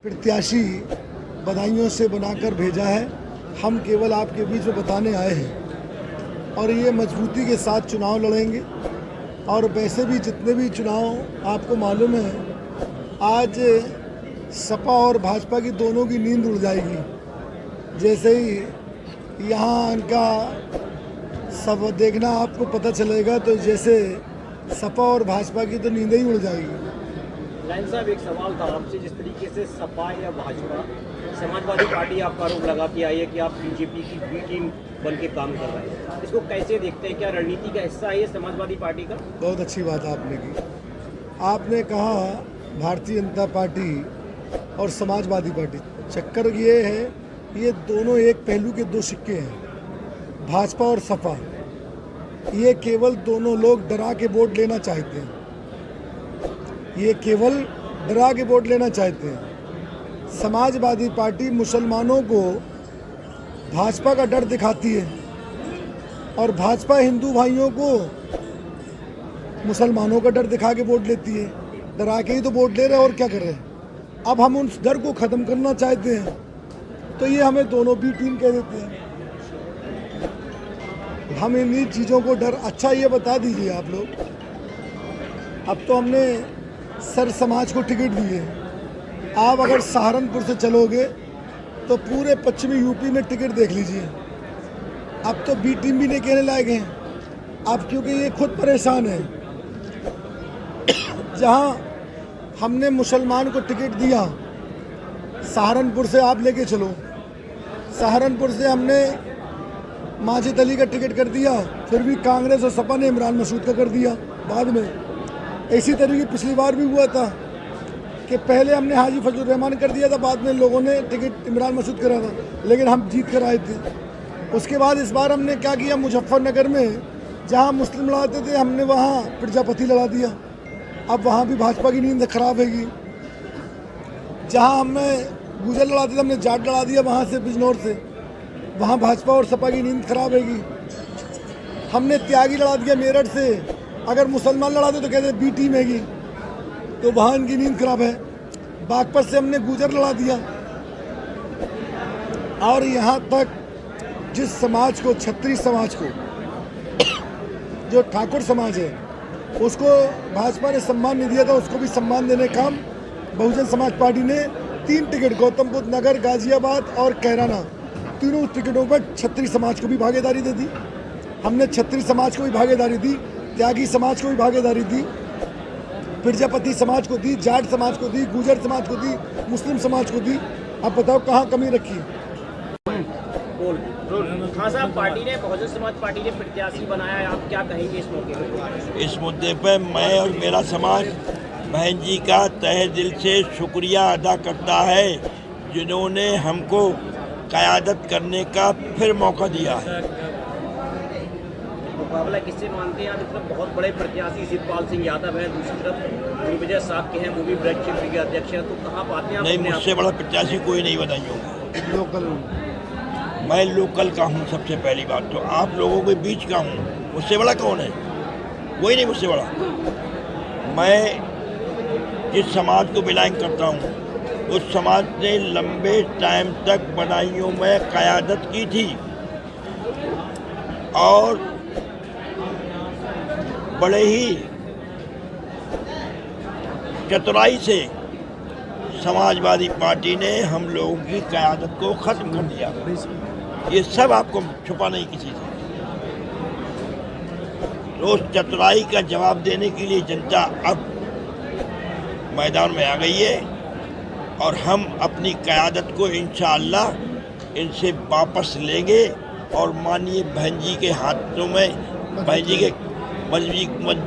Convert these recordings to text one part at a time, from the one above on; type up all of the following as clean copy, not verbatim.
प्रत्याशी बधाइयों से बनाकर भेजा है। हम केवल आपके बीच में बताने आए हैं और ये मजबूती के साथ चुनाव लड़ेंगे। और वैसे भी जितने भी चुनाव आपको मालूम है, आज सपा और भाजपा की दोनों की नींद उड़ जाएगी। जैसे ही यहाँ इनका सब देखना आपको पता चलेगा, तो जैसे सपा और भाजपा की तो नींद ही उड़ जाएगी। लाइन साहब, एक सवाल था आपसे। जिस तरीके से सपा या भाजपा, समाजवादी पार्टी आपका आरोप लगा के आई है कि आप बीजेपी की बी टीम बन के काम कर रहे हैं, इसको कैसे देखते हैं? क्या रणनीति का हिस्सा है ये समाजवादी पार्टी का? बहुत अच्छी बात आपने की। आपने कहा भारतीय जनता पार्टी और समाजवादी पार्टी, चक्कर ये है, ये दोनों एक पहलू के दो सिक्के हैं। भाजपा और सपा, ये केवल दोनों लोग डरा के वोट लेना चाहते हैं। ये केवल डरा के वोट लेना चाहते हैं। समाजवादी पार्टी मुसलमानों को भाजपा का डर दिखाती है और भाजपा हिंदू भाइयों को मुसलमानों का डर दिखा के वोट लेती है। डरा के ही तो वोट ले रहे हैं, और क्या कर रहे हैं। अब हम उस डर को ख़त्म करना चाहते हैं, तो ये हमें दोनों भी टीम कह देते हैं। हम इन्हीं चीज़ों को डर। अच्छा, ये बता दीजिए आप लोग, अब तो हमने सर समाज को टिकट दिए। आप अगर सहारनपुर से चलोगे तो पूरे पश्चिमी यूपी में टिकट देख लीजिए। अब तो बी टीम भी नहीं कहने लायक हैं अब, क्योंकि ये खुद परेशान है। जहां हमने मुसलमान को टिकट दिया, सहारनपुर से आप लेके चलो, सहारनपुर से हमने माजिद अली का टिकट कर दिया, फिर भी कांग्रेस और सपा ने इमरान मसूद का कर दिया बाद में। इसी तरीके पिछली बार भी हुआ था कि पहले हमने हाजी फजलुर रहमान कर दिया था, बाद में लोगों ने टिकट इमरान मसूद करा था, लेकिन हम जीत कर आए थे। उसके बाद इस बार हमने क्या किया, मुजफ्फरनगर में जहां मुस्लिम लड़ाते थे, हमने वहां प्रजापति लड़ा दिया। अब वहां भी भाजपा की नींद खराब हैगी। जहां हमने गुजर लड़ाते थे, हमने जाट लड़ा दिया वहां से, बिजनौर से। वहां भाजपा और सपा की नींद खराब हैगी। हमने त्यागी लड़ा दिया मेरठ से, अगर मुसलमान लड़ाते तो कहते बी टीम हैगी, तो वहाँ इनकी नींद खराब है। बागपत से हमने गुजर लड़ा दिया। और यहाँ तक जिस समाज को, क्षत्रिय समाज को, जो ठाकुर समाज है, उसको भाजपा ने सम्मान नहीं दिया था, उसको भी सम्मान देने का काम बहुजन समाज पार्टी ने 3 टिकट, गौतम बुद्ध नगर, गाजियाबाद और कैराना, तीनों टिकटों पर क्षत्रिय समाज को भी भागीदारी दे दी। हमने क्षत्रिय समाज को भी भागीदारी दी, त्यागी समाज को भी भागीदारी दी, प्रजापति समाज को दी, जाट समाज को दी, गुजर समाज को दी, मुस्लिम समाज को दी। अब बताओ कहाँ कमी रखी? हाँ साहब, पार्टी ने, बहुजन समाज पार्टी ने प्रत्याशी बनाया है, आप क्या कहेंगे इस मौके पर? इस मुद्दे पर मैं और मेरा समाज बहन जी का तहे दिल से शुक्रिया अदा करता है, जिन्होंने हमको क़यादत करने का फिर मौका दिया है। मुकाबला किससे मानते हैं आप? इस तरफ बहुत बड़े प्रत्याशी शिवपाल सिंह यादव हैं, दूसरी तरफ दिग्विजय साहब के हैं, वो भी ब्लड शिफ्ट के अध्यक्ष हैं, तो कहाँ पाते हैं आप? नहीं, मुझसे बड़ा प्रत्याशी कोई नहीं बताइए। लोकल, मैं लोकल का हूँ सबसे पहली बात तो। आप लोगों के बीच का हूँ, मुझसे बड़ा कौन है? कोई नहीं मुझसे बड़ा। मैं जिस समाज को बिलोंग करता हूँ, उस समाज ने लंबे टाइम तक बदायूं में क़यादत की थी और बड़े ही चतुराई से समाजवादी पार्टी ने हम लोगों की क़यादत को ख़त्म कर दिया। ये सब आपको छुपा नहीं किसी से। तो उस चतुराई का जवाब देने के लिए जनता अब मैदान में आ गई है और हम अपनी क़यादत को इंशाअल्लाह इनसे वापस लेंगे और माननीय बहन जी के हाथों में, बहन जी के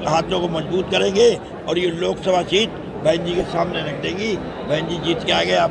हाथों को मजबूत करेंगे और ये लोकसभा सीट बहन जी के सामने रख देंगी। बहन जी जीत के आ गए आप।